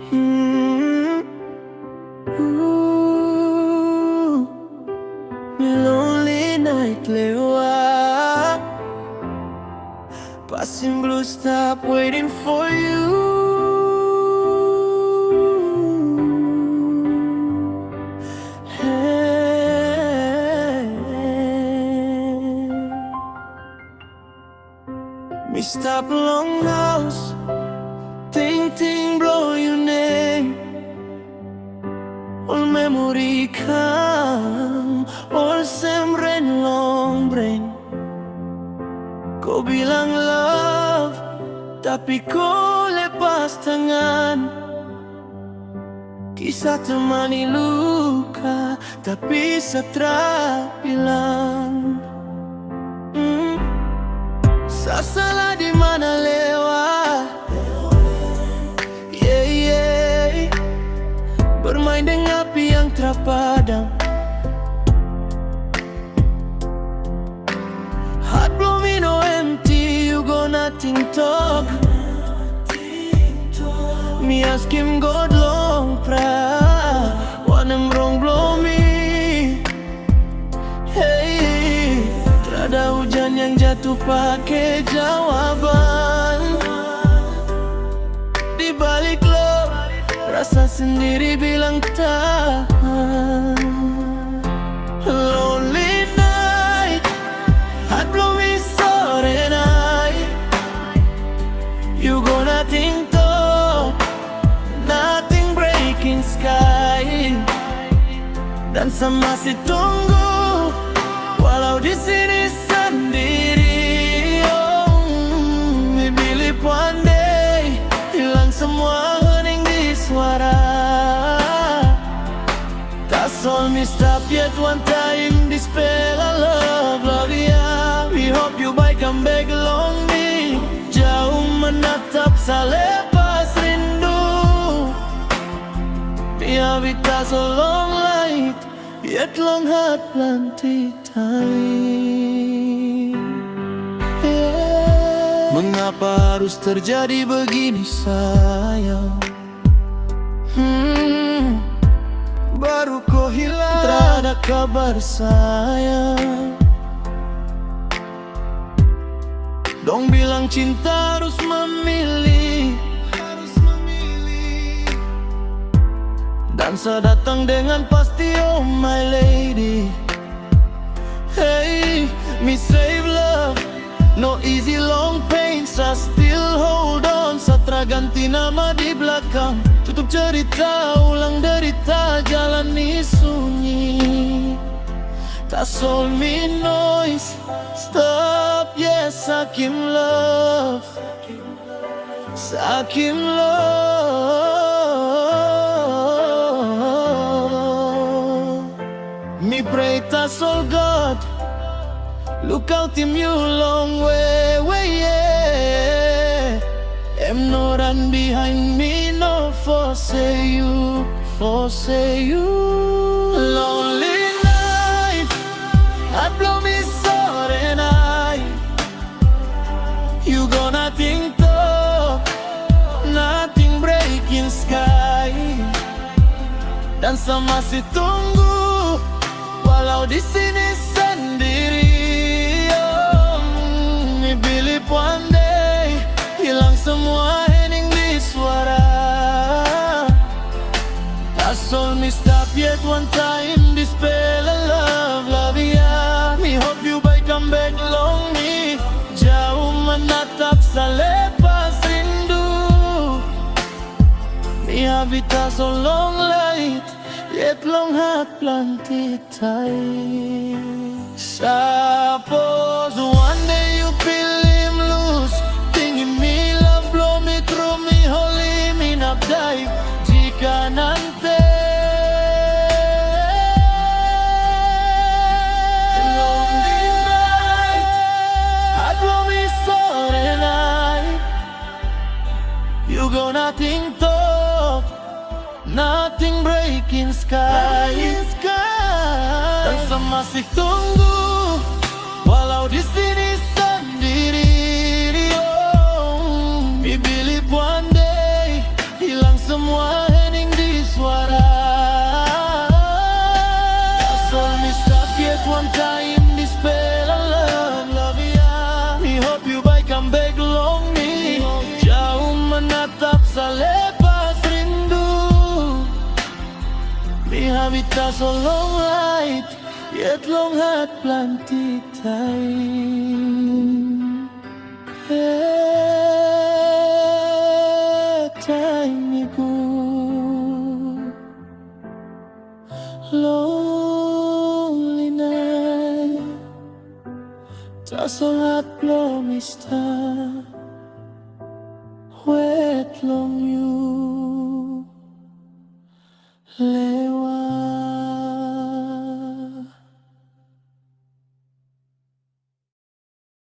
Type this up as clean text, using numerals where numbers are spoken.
Hmm. Lonely night lewat, passing blue stop waiting for you. Hey. Me stop long house, ting blow your name. All memory come, all same rain long brain. Kau bilang love, tapi kau lepas tangan. Kisah temani luka, tapi setelah bilang salah di mana lewat. Bermain dengan api yang terpadam. Heart blow me no empty, you go nothing talk. Me ask him God long pra, one him wrong blow me. Hey, terada hujan yang jatuh pakai jawaban. Di balik love, rasa sendiri bilang tahan. Lonely night, heart blow me sore night. You go nothing talk, nothing breaking sky. Dan saya masih tunggu, walau di sini sendiri. Bila pandai hilang semua hening di suara. That's all me stop yet one time. This spell I love ya. We hope you baik come back along me. Jauh menatap selepas rindu. Biar kita so long light, yet long heart plenty time. Mengapa harus terjadi begini sayang? Baru kau hilang, tak ada kabar sayang. Dong bilang cinta harus memilih, dan saya datang dengan pasti oh my lady. Hey, me save love, no easy long pain. Saya still hold on, saya ganti nama di belakang. Tutup cerita, ulang derita, jalani sunyi. Tak soul me noise, stop yes, sakim love, sakim love. Me pray tak soul God, look out him you long way, yeah. Am no run behind me, no forsake you, forsake you. Lonely night, I blow me sore night. You go nothing talk, nothing breaking sky. Dan saya masih tunggu, walau di sini sendiri. Bila pandai hilang semua hening di suara. That's all me stop yet one time. This spell I love ya. Me hope you baik come back along me. Jauh menatap selepas rindu. Me habita so long light, yet long heart plenty tight. Suppose one day you feel him loose, thinking me love blow me through me, holy me not die. Jika nanti lonely night, I blow me sore night. You go nothing talk, nothing breaking sky. Dan saya masih tunggu, walau di sini sendiri. Bila pandai hilang semua semua hening di suara. Asal mistap yet one time dispel love ya. Me hope you bye come back long me. Jauh menatap sa lepas rindu. Me habita so long light yet long heart planted time. Time ku lonely night. Tasolat lo mista wet long you.